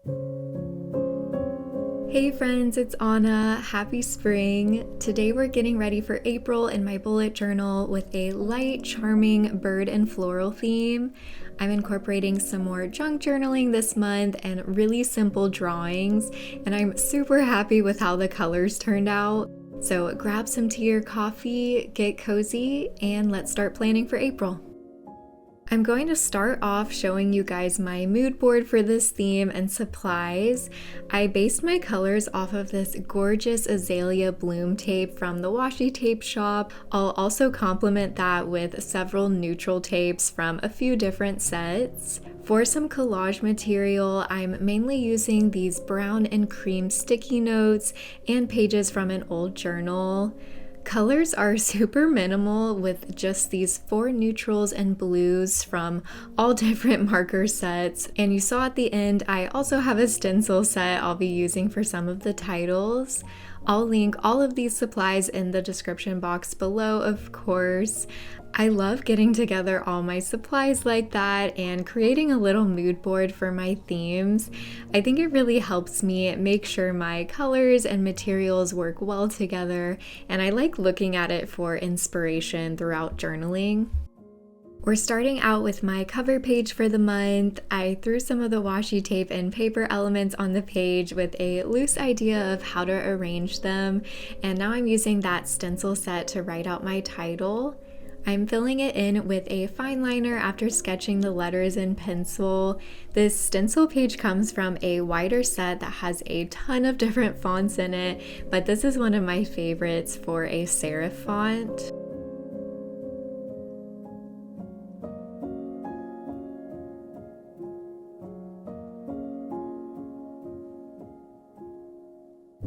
Hey friends, it's Anna. Happy spring. Today we're getting ready for April in my bullet journal with a light, charming bird and floral theme. I'm incorporating some more junk journaling this month and really simple drawings, and I'm super happy with how the colors turned out. So grab some tea or coffee, get cozy, and let's start planning for April. I'm going to start off showing you guys my mood board for this theme and supplies. I based my colors off of this gorgeous azalea bloom tape from the WASHI tape shop. I'll also complement that with several neutral tapes from a few different sets. For some collage material, I'm mainly using these brown and cream sticky notes and pages from an old journal. Colors are super minimal with just these 4 neutrals and blues from all different marker sets. And you saw at the end, I also have a stencil set I'll be using for some of the titles. I'll link all of these supplies in the description box below, of course. I love getting together all my supplies like that and creating a little mood board for my themes. I think it really helps me make sure my colors and materials work well together, and I like looking at it for inspiration throughout journaling. We're starting out with my cover page for the month. I threw some of the washi tape and paper elements on the page with a loose idea of how to arrange them, and now I'm using that stencil set to write out my title. I'm filling it in with a fine liner after sketching the letters in pencil. This stencil page comes from a wider set that has a ton of different fonts in it, but this is one of my favorites for a serif font.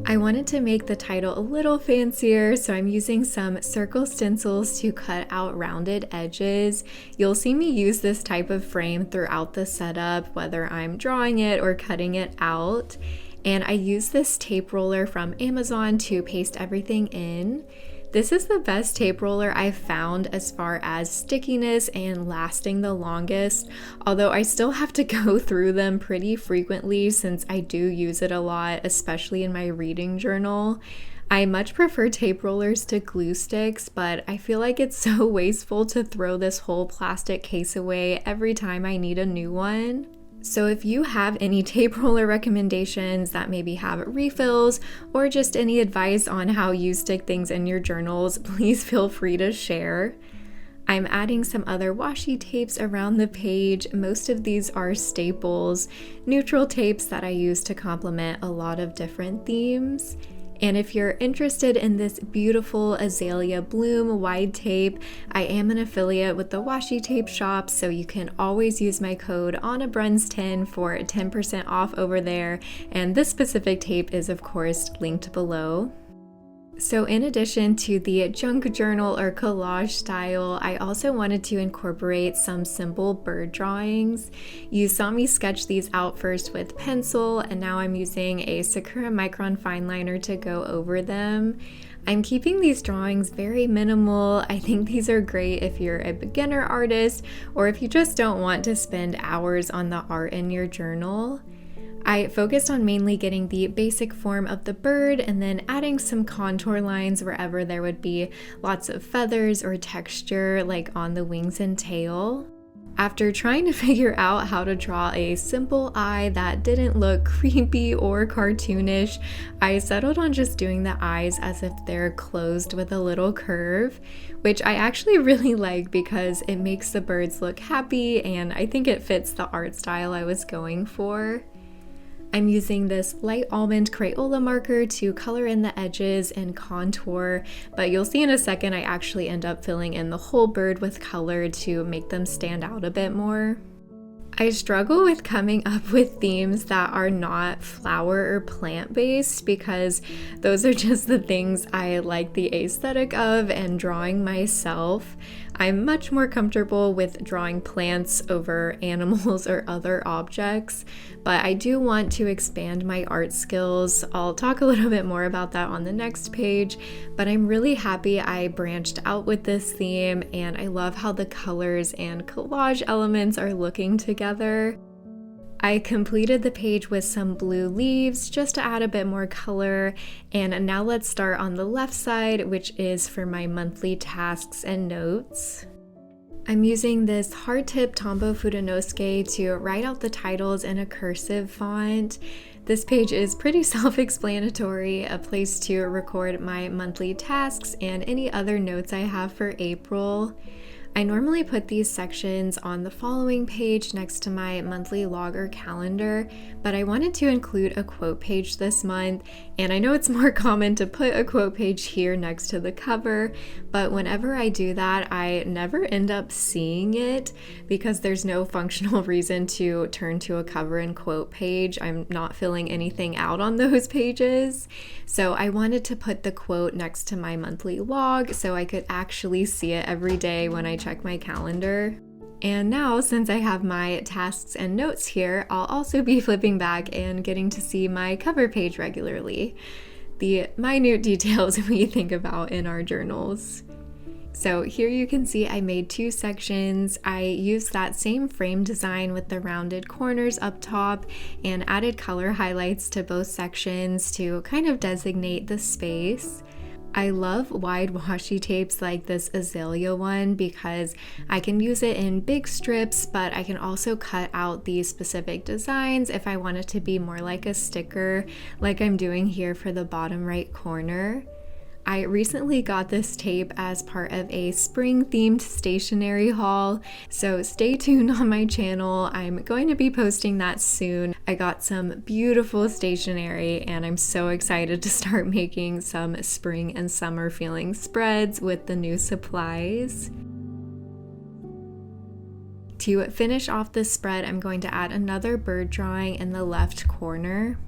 I wanted to make the title a little fancier, so I'm using some circle stencils to cut out rounded edges. You'll see me use this type of frame throughout the setup, whether I'm drawing it or cutting it out. And I use this tape roller from Amazon to paste everything in. This is the best tape roller I've found as far as stickiness and lasting the longest, although I still have to go through them pretty frequently since I do use it a lot, especially in my reading journal. I much prefer tape rollers to glue sticks, but I feel like it's so wasteful to throw this whole plastic case away every time I need a new one. So if you have any tape roller recommendations that maybe have refills or just any advice on how you stick things in your journals, please feel free to share. I'm adding some other washi tapes around the page. Most of these are staples, neutral tapes that I use to complement a lot of different themes. And if you're interested in this beautiful azalea bloom wide tape, I am an affiliate with the WASHI tape shop, so you can always use my code ANNABRUNS10 for 10% off over there, and this specific tape is of course linked below. So in addition to the junk journal or collage style, I also wanted to incorporate some simple bird drawings. You saw me sketch these out first with pencil, and now I'm using a Sakura Micron fine liner to go over them. I'm keeping these drawings very minimal. I think these are great if you're a beginner artist or if you just don't want to spend hours on the art in your journal. I focused on mainly getting the basic form of the bird and then adding some contour lines wherever there would be lots of feathers or texture, like on the wings and tail. After trying to figure out how to draw a simple eye that didn't look creepy or cartoonish, I settled on just doing the eyes as if they're closed with a little curve, which I actually really like because it makes the birds look happy and I think it fits the art style I was going for. I'm using this light almond Crayola marker to color in the edges and contour, but you'll see in a second I actually end up filling in the whole bird with color to make them stand out a bit more. I struggle with coming up with themes that are not flower or plant based because those are just the things I like the aesthetic of and drawing myself. I'm much more comfortable with drawing plants over animals or other objects, but I do want to expand my art skills. I'll talk a little bit more about that on the next page, but I'm really happy I branched out with this theme and I love how the colors and collage elements are looking together. I completed the page with some blue leaves just to add a bit more color, and now let's start on the left side, which is for my monthly tasks and notes. I'm using this hard-tip Tombow Fudenosuke to write out the titles in a cursive font. This page is pretty self-explanatory, a place to record my monthly tasks and any other notes I have for April. I normally put these sections on the following page next to my monthly log or calendar, but I wanted to include a quote page this month, and I know it's more common to put a quote page here next to the cover, but whenever I do that, I never end up seeing it because there's no functional reason to turn to a cover and quote page. I'm not filling anything out on those pages, so I wanted to put the quote next to my monthly log so I could actually see it every day when I check my calendar. And now, since I have my tasks and notes here, I'll also be flipping back and getting to see my cover page regularly. The minute details we think about in our journals. So here you can see I made two sections. I used that same frame design with the rounded corners up top and added color highlights to both sections to kind of designate the space. I love wide washi tapes like this azalea one because I can use it in big strips, but I can also cut out these specific designs if I want it to be more like a sticker, like I'm doing here for the bottom right corner. I recently got this tape as part of a spring-themed stationery haul, so stay tuned on my channel. I'm going to be posting that soon. I got some beautiful stationery, and I'm so excited to start making some spring and summer feeling spreads with the new supplies. To finish off this spread, I'm going to add another bird drawing in the left corner.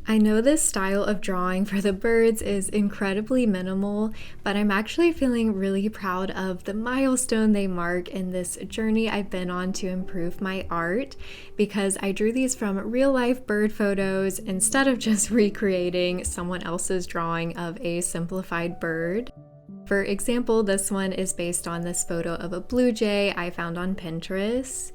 I know this style of drawing for the birds is incredibly minimal, but I'm actually feeling really proud of the milestone they mark in this journey I've been on to improve my art, because I drew these from real-life bird photos instead of just recreating someone else's drawing of a simplified bird. For example, this one is based on this photo of a blue jay I found on Pinterest.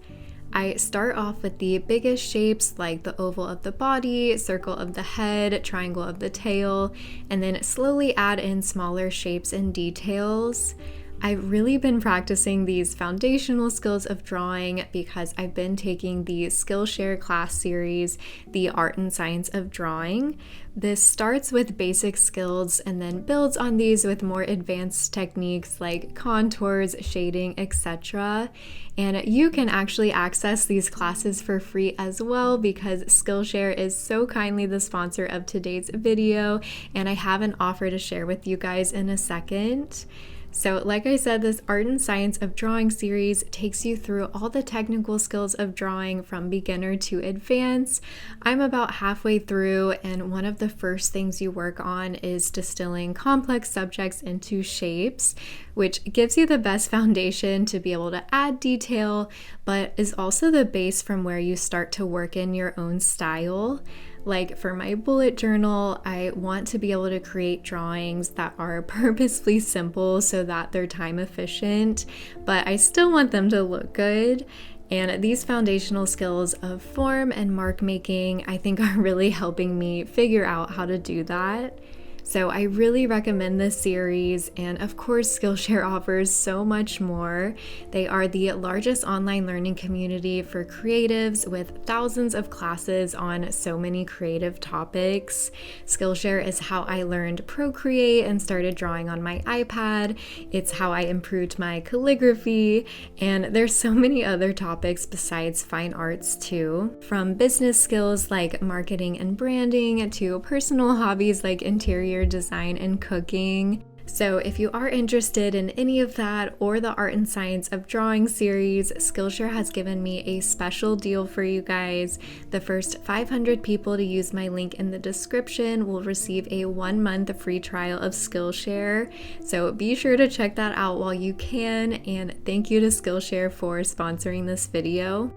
I start off with the biggest shapes like the oval of the body, circle of the head, triangle of the tail, and then slowly add in smaller shapes and details. I've really been practicing these foundational skills of drawing because I've been taking the Skillshare class series, The Art and Science of Drawing. This starts with basic skills and then builds on these with more advanced techniques like contours, shading, etc. And you can actually access these classes for free as well because Skillshare is so kindly the sponsor of today's video, and I have an offer to share with you guys in a second. So like I said, this Art and Science of Drawing series takes you through all the technical skills of drawing from beginner to advanced. I'm about halfway through, and one of the first things you work on is distilling complex subjects into shapes, which gives you the best foundation to be able to add detail, but is also the base from where you start to work in your own style. Like for my bullet journal, I want to be able to create drawings that are purposefully simple so that they're time efficient, but I still want them to look good. And these foundational skills of form and mark making, I think, are really helping me figure out how to do that. So I really recommend this series, and of course Skillshare offers so much more. They are the largest online learning community for creatives with thousands of classes on so many creative topics. Skillshare is how I learned Procreate and started drawing on my iPad. It's how I improved my calligraphy, and there's so many other topics besides fine arts too. From business skills like marketing and branding to personal hobbies like interior design and cooking. So if you are interested in any of that or the Art and Science of Drawing series, Skillshare has given me a special deal for you guys. The first 500 people to use my link in the description will receive a 1-month free trial of Skillshare. So be sure to check that out while you can, and thank you to Skillshare for sponsoring this video.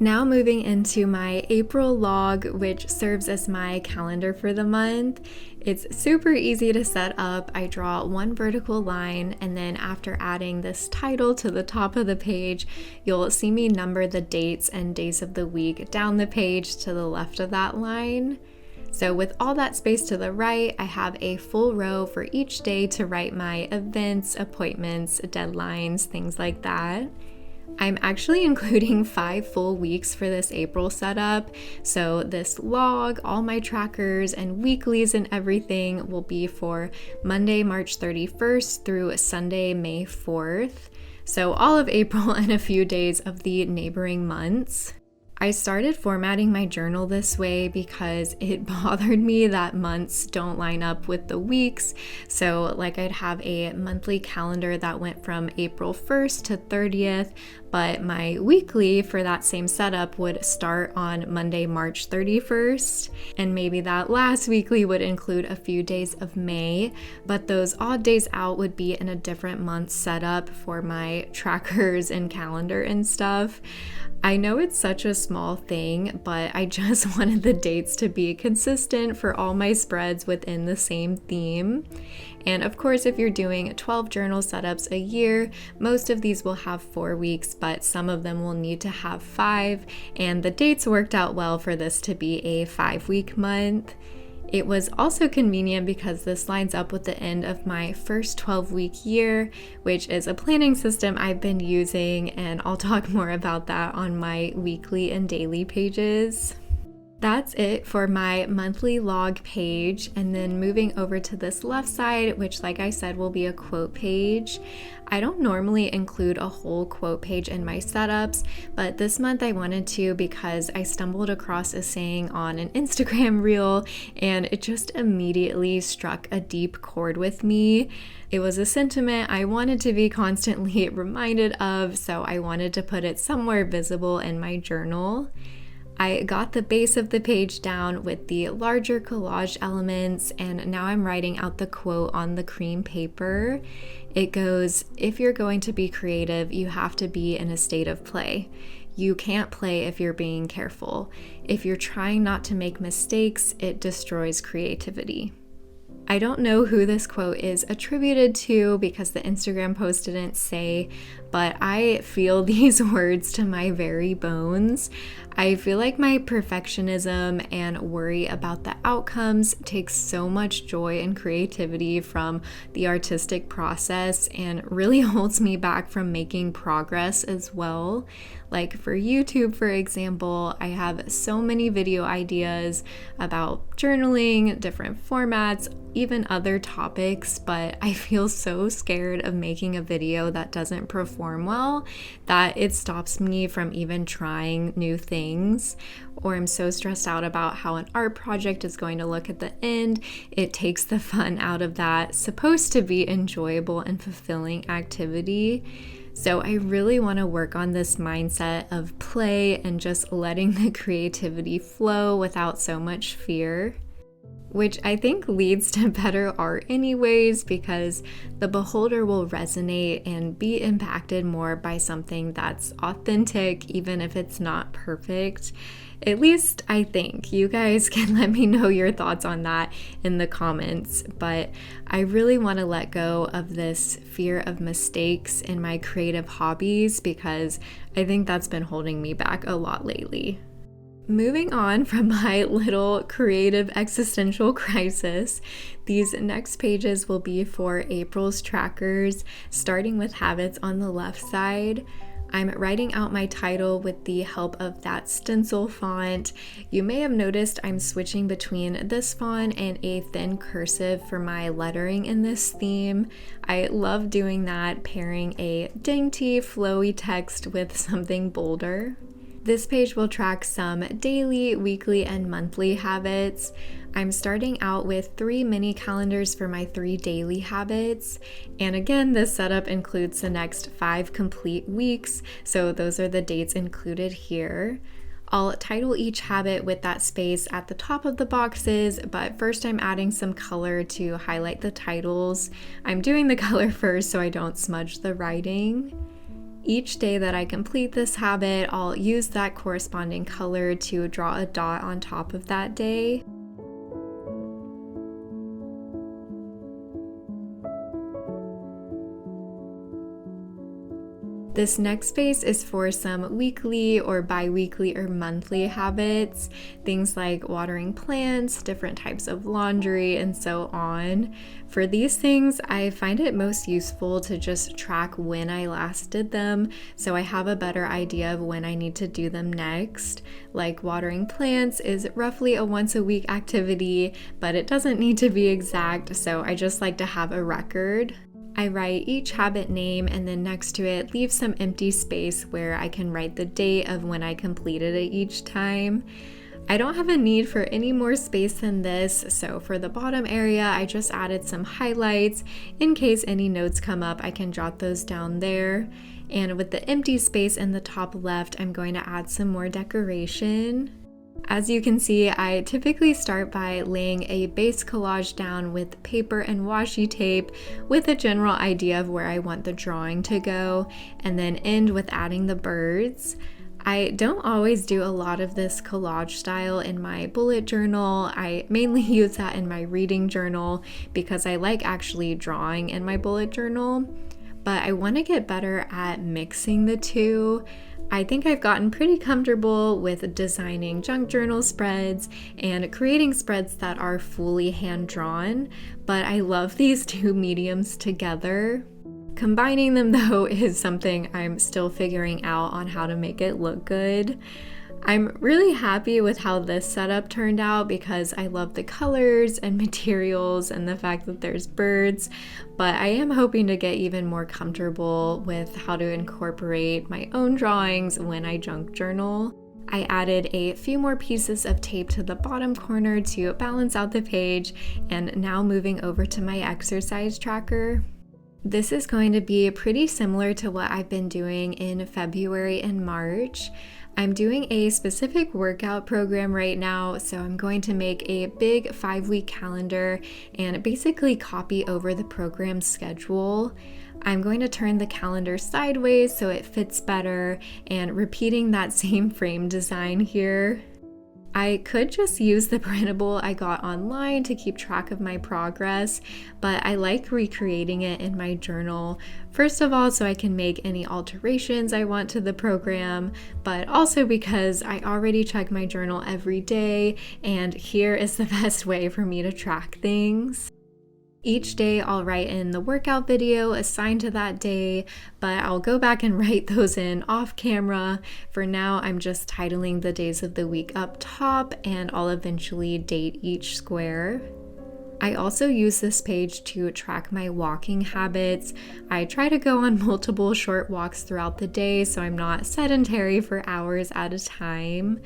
Now moving into my April log, which serves as my calendar for the month. It's super easy to set up. I draw one vertical line, and then after adding this title to the top of the page, you'll see me number the dates and days of the week down the page to the left of that line. So with all that space to the right, I have a full row for each day to write my events, appointments, deadlines, things like that. I'm actually including 5 full weeks for this April setup, so this log, all my trackers and weeklies and everything will be for Monday, March 31st through Sunday, May 4th. So all of April and a few days of the neighboring months. I started formatting my journal this way because it bothered me that months don't line up with the weeks. So like I'd have a monthly calendar that went from April 1st to 30th, but my weekly for that same setup would start on Monday, March 31st. And maybe that last weekly would include a few days of May, but those odd days out would be in a different month setup for my trackers and calendar and stuff. I know it's such a small thing, but I just wanted the dates to be consistent for all my spreads within the same theme. And of course, if you're doing 12 journal setups a year, most of these will have 4 weeks, but some of them will need to have 5, and the dates worked out well for this to be a 5-week month. It was also convenient because this lines up with the end of my first 12-week year, which is a planning system I've been using, and I'll talk more about that on my weekly and daily pages. That's it for my monthly log page, and then moving over to this left side, which like I said will be a quote page. I don't normally include a whole quote page in my setups, but this month I wanted to because I stumbled across a saying on an Instagram reel and it just immediately struck a deep chord with me. It was a sentiment I wanted to be constantly reminded of, so I wanted to put it somewhere visible in my journal. I got the base of the page down with the larger collage elements, and now I'm writing out the quote on the cream paper. It goes, "If you're going to be creative, you have to be in a state of play. You can't play if you're being careful. If you're trying not to make mistakes, it destroys creativity." I don't know who this quote is attributed to because the Instagram post didn't say, but I feel these words to my very bones. I feel like my perfectionism and worry about the outcomes takes so much joy and creativity from the artistic process and really holds me back from making progress as well. Like for YouTube, for example, I have so many video ideas about journaling, different formats, even other topics, but I feel so scared of making a video that doesn't perform well that it stops me from even trying new things. Or I'm so stressed out about how an art project is going to look at the end. It takes the fun out of that supposed to be enjoyable and fulfilling activity. So I really want to work on this mindset of play and just letting the creativity flow without so much fear, which I think leads to better art anyways, because the beholder will resonate and be impacted more by something that's authentic, even if it's not perfect. At least I think. You guys can let me know your thoughts on that in the comments, but I really want to let go of this fear of mistakes in my creative hobbies because I think that's been holding me back a lot lately. Moving on from my little creative existential crisis, these next pages will be for April's trackers, starting with habits on the left side. I'm writing out my title with the help of that stencil font. You may have noticed I'm switching between this font and a thin cursive for my lettering in this theme. I love doing that, pairing a dainty, flowy text with something bolder. This page will track some daily, weekly, and monthly habits. I'm starting out with 3 mini calendars for my 3 daily habits. And again, this setup includes the next 5 complete weeks, so those are the dates included here. I'll title each habit with that space at the top of the boxes, but first I'm adding some color to highlight the titles. I'm doing the color first so I don't smudge the writing. Each day that I complete this habit, I'll use that corresponding color to draw a dot on top of that day. This next space is for some weekly or bi-weekly or monthly habits, things like watering plants, different types of laundry, and so on. For these things, I find it most useful to just track when I last did them, so I have a better idea of when I need to do them next. Like watering plants is roughly a once a week activity, but it doesn't need to be exact, so I just like to have a record. I write each habit name and then next to it leave some empty space where I can write the date of when I completed it each time. I don't have a need for any more space than this, so for the bottom area I just added some highlights. In case any notes come up, I can jot those down there. And with the empty space in the top left, I'm going to add some more decoration. As you can see, I typically start by laying a base collage down with paper and washi tape with a general idea of where I want the drawing to go, and then end with adding the birds. I don't always do a lot of this collage style in my bullet journal. I mainly use that in my reading journal because I like actually drawing in my bullet journal, but I want to get better at mixing the two. I think I've gotten pretty comfortable with designing junk journal spreads and creating spreads that are fully hand-drawn, but I love these two mediums together. Combining them though is something I'm still figuring out on how to make it look good. I'm really happy with how this setup turned out because I love the colors and materials and the fact that there's birds, but I am hoping to get even more comfortable with how to incorporate my own drawings when I junk journal. I added a few more pieces of tape to the bottom corner to balance out the page, and now moving over to my exercise tracker. This is going to be pretty similar to what I've been doing in February and March. I'm doing a specific workout program right now, so I'm going to make a big 5-week calendar and basically copy over the program's schedule. I'm going to turn the calendar sideways so it fits better and repeating that same frame design here. I could just use the printable I got online to keep track of my progress, but I like recreating it in my journal. First of all, so I can make any alterations I want to the program, but also because I already check my journal every day, and here is the best way for me to track things. Each day I'll write in the workout video assigned to that day, but I'll go back and write those in off camera. For now, I'm just titling the days of the week up top, and I'll eventually date each square. I also use this page to track my walking habits. I try to go on multiple short walks throughout the day so I'm not sedentary for hours at a time.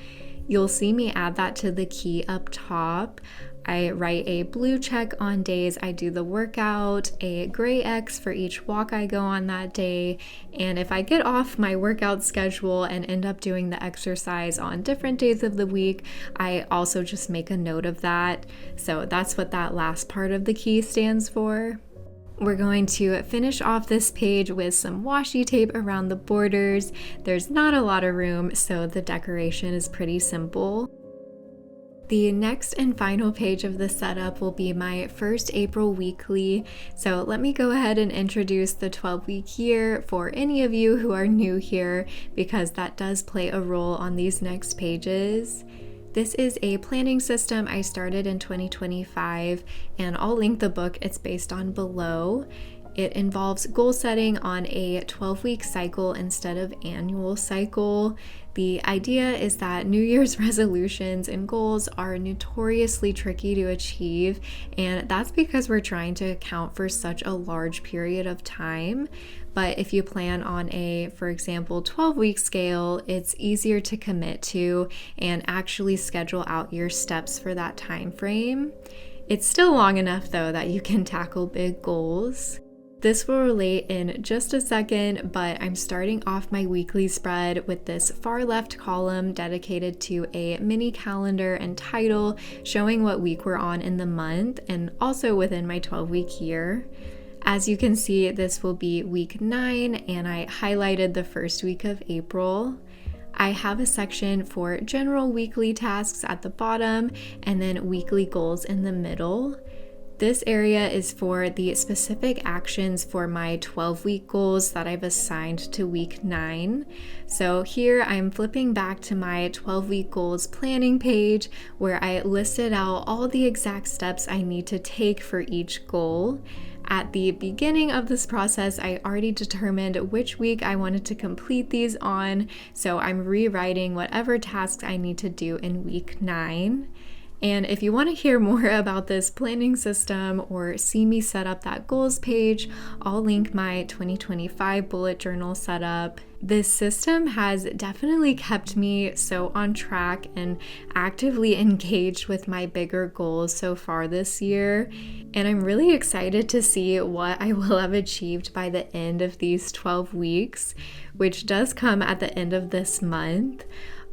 You'll see me add that to the key up top. I write a blue check on days I do the workout, a gray X for each walk I go on that day, and if I get off my workout schedule and end up doing the exercise on different days of the week, I also just make a note of that. So that's what that last part of the key stands for. We're going to finish off this page with some washi tape around the borders. There's not a lot of room, so the decoration is pretty simple. The next and final page of the setup will be my first April weekly, so let me go ahead and introduce the 12-week year for any of you who are new here, because that does play a role on these next pages. This is a planning system I started in 2025, and I'll link the book it's based on below. It involves goal setting on a 12-week cycle instead of annual cycle. The idea is that New Year's resolutions and goals are notoriously tricky to achieve, and that's because we're trying to account for such a large period of time. But if you plan on a, for example, 12-week scale, it's easier to commit to and actually schedule out your steps for that time frame. It's still long enough though that you can tackle big goals. This will relate in just a second, but I'm starting off my weekly spread with this far left column dedicated to a mini calendar and title showing what week we're on in the month and also within my 12-week year. As you can see, this will be week 9, and I highlighted the first week of April. I have a section for general weekly tasks at the bottom and then weekly goals in the middle. This area is for the specific actions for my 12-week goals that I've assigned to week 9. So here I'm flipping back to my 12-week goals planning page where I listed out all the exact steps I need to take for each goal. At the beginning of this process, I already determined which week I wanted to complete these on, so I'm rewriting whatever tasks I need to do in week 9. And if you want to hear more about this planning system or see me set up that goals page, I'll link my 2025 bullet journal setup. This system has definitely kept me so on track and actively engaged with my bigger goals so far this year. And I'm really excited to see what I will have achieved by the end of these 12 weeks, which does come at the end of this month.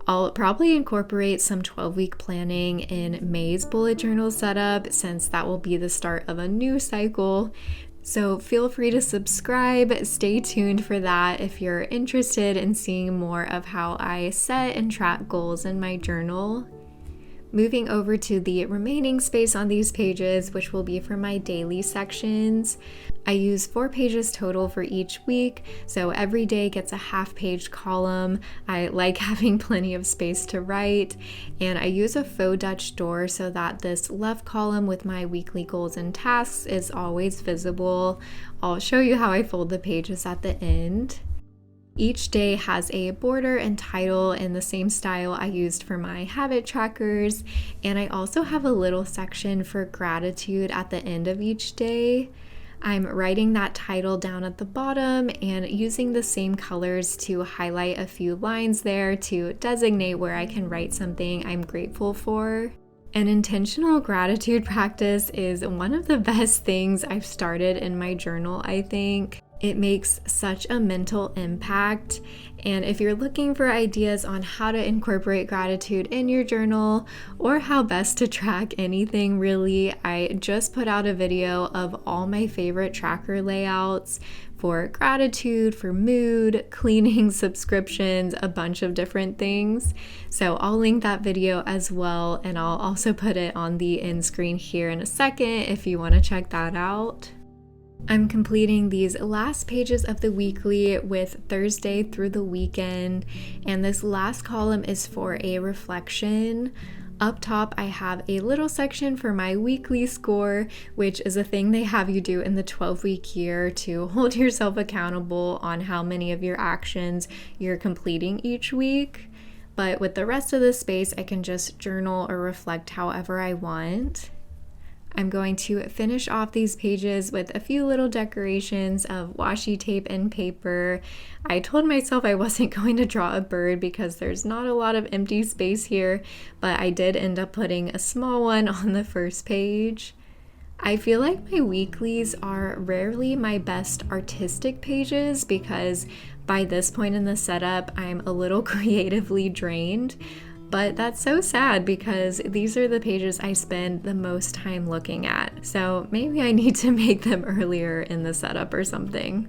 I'll probably incorporate some 12-week planning in May's bullet journal setup since that will be the start of a new cycle. So feel free to subscribe, stay tuned for that if you're interested in seeing more of how I set and track goals in my journal. Moving over to the remaining space on these pages, which will be for my daily sections. I use 4 pages total for each week, so every day gets a half-page column. I like having plenty of space to write, and I use a faux Dutch door so that this left column with my weekly goals and tasks is always visible. I'll show you how I fold the pages at the end. Each day has a border and title in the same style I used for my habit trackers, and I also have a little section for gratitude at the end of each day. I'm writing that title down at the bottom and using the same colors to highlight a few lines there to designate where I can write something I'm grateful for. An intentional gratitude practice is one of the best things I've started in my journal, I think. It makes such a mental impact, and if you're looking for ideas on how to incorporate gratitude in your journal or how best to track anything really, I just put out a video of all my favorite tracker layouts for gratitude, for mood, cleaning, subscriptions, a bunch of different things. So I'll link that video as well, and I'll also put it on the end screen here in a second if you want to check that out. I'm completing these last pages of the weekly with Thursday through the weekend, and this last column is for a reflection. Up top, I have a little section for my weekly score, which is a thing they have you do in the 12-week year to hold yourself accountable on how many of your actions you're completing each week. But with the rest of the space, I can just journal or reflect however I want. I'm going to finish off these pages with a few little decorations of washi tape and paper. I told myself I wasn't going to draw a bird because there's not a lot of empty space here, but I did end up putting a small one on the first page. I feel like my weeklies are rarely my best artistic pages because by this point in the setup, I'm a little creatively drained. But that's so sad because these are the pages I spend the most time looking at. So maybe I need to make them earlier in the setup or something.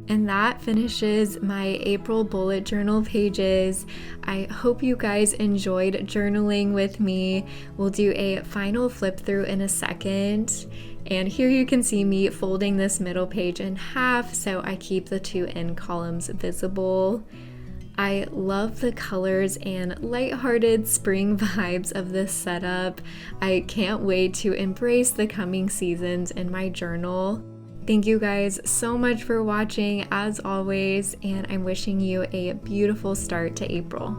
And that finishes my April bullet journal pages. I hope you guys enjoyed journaling with me. We'll do a final flip through in a second. And here you can see me folding this middle page in half so I keep the 2 end columns visible. I love the colors and lighthearted spring vibes of this setup. I can't wait to embrace the coming seasons in my journal. Thank you guys so much for watching as always, and I'm wishing you a beautiful start to April.